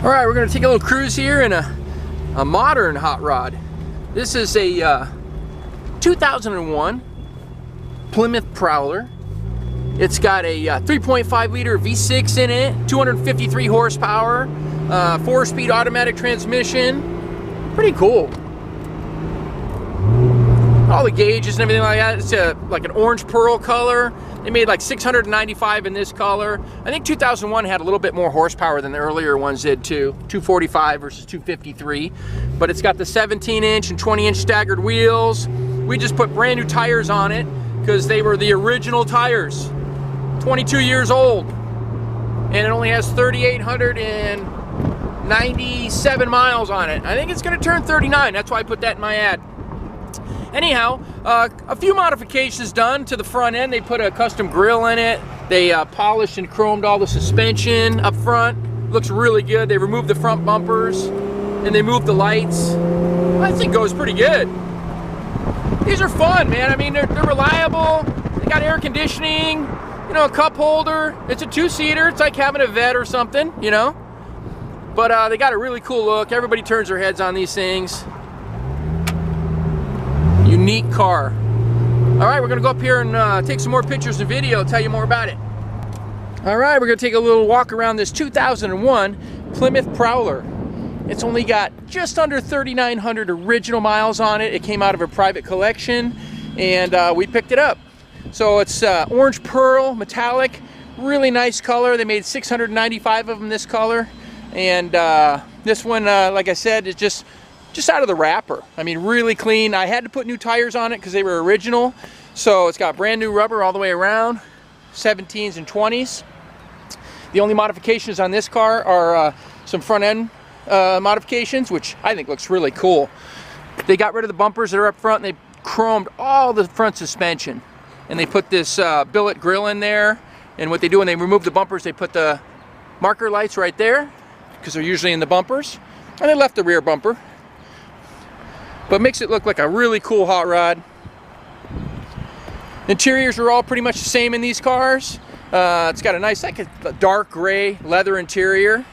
Alright, we're going to take a little cruise here in a modern hot rod. This is a 2001 Plymouth Prowler. It's got a 3.5 liter V6 in it, 253 horsepower, 4-speed automatic transmission. Pretty cool. All the gauges and everything like that. It's like an orange pearl color. They made like 695 in this color. I think 2001 had a little bit more horsepower than the earlier ones did too. 245 versus 253. But it's got the 17-inch and 20-inch staggered wheels. We just put brand new tires on it because they were the original tires. 22 years old. And it only has 3,897 miles on it. I think it's going to turn 39. That's why I put that in my ad. Anyhow, a few modifications done to the front end. They put a custom grille in it. They polished and chromed all the suspension up front. Looks really good. They removed the front bumpers and they moved the lights. I think it goes pretty good. These are fun, man. I mean, they're reliable. They got air conditioning, you know, a cup holder. It's a 2-seater. It's like having a vet or something, you know. But they got a really cool look. Everybody turns their heads on these things. Unique car. All right, we're gonna go up here and take some more pictures and video, tell you more about it. All right, we're gonna take a little walk around this 2001 Plymouth Prowler. It's only got just under 3,900 original miles on it. It came out of a private collection and we picked it up. So it's orange pearl, metallic, really nice color. They made 695 of them this color. And this one, like I said, is just out of the wrapper. I mean, really clean. I had to put new tires on it because they were original. So it's got brand new rubber all the way around, 17s and 20s. The only modifications on this car are some front end modifications, which I think looks really cool. They got rid of the bumpers that are up front and they chromed all the front suspension. And they put this billet grill in there. And what they do when they remove the bumpers, they put the marker lights right there because they're usually in the bumpers. And they left the rear bumper. But makes it look like a really cool hot rod. Interiors are all pretty much the same in these cars. It's got a nice, like a dark gray leather interior.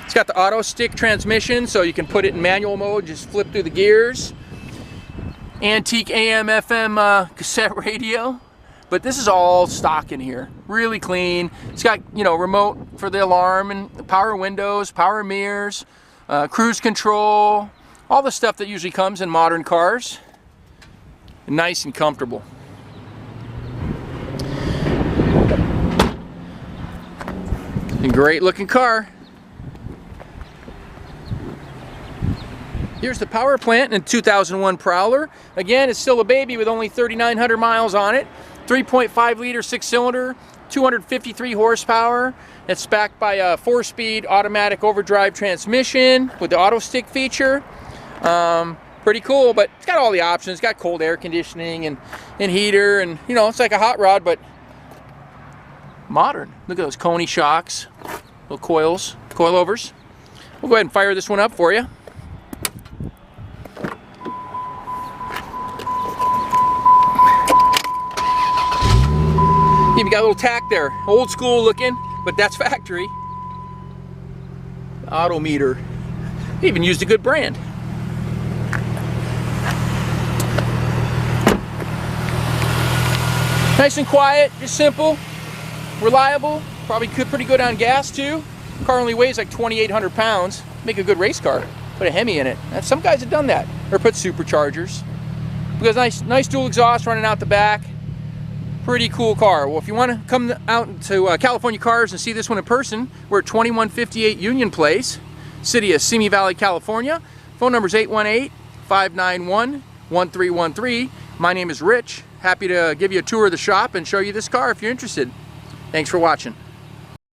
It's got the auto stick transmission, so you can put it in manual mode, just flip through the gears. Antique AM FM cassette radio. But this is all stock in here. Really clean. It's got, you know, remote for the alarm and power windows, power mirrors, cruise control. All the stuff that usually comes in modern cars. Nice and comfortable. And great looking car. Here's the power plant in 2001 Prowler. Again, it's still a baby with only 3,900 miles on it. 3.5 liter 6-cylinder, 253 horsepower. It's backed by a 4-speed automatic overdrive transmission with the auto stick feature. Pretty cool, but it's got all the options. It's got cold air conditioning and heater, and you know, it's like a hot rod, but modern. Look at those Coney shocks, little coilovers. We'll go ahead and fire this one up for you. Even got a little tack there, old school looking, but that's factory. Auto meter. Even used a good brand. Nice and quiet, just simple, reliable, probably pretty good on gas too. Car only weighs like 2,800 pounds. Make a good race car. Put a Hemi in it. And some guys have done that. Or put superchargers. Because nice dual exhaust running out the back. Pretty cool car. Well, if you want to come out to California Cars and see this one in person, we're at 2158 Union Place, city of Simi Valley, California. Phone number is 818-591-1313. My name is Rich. Happy to give you a tour of the shop and show you this car if you're interested. Thanks for watching.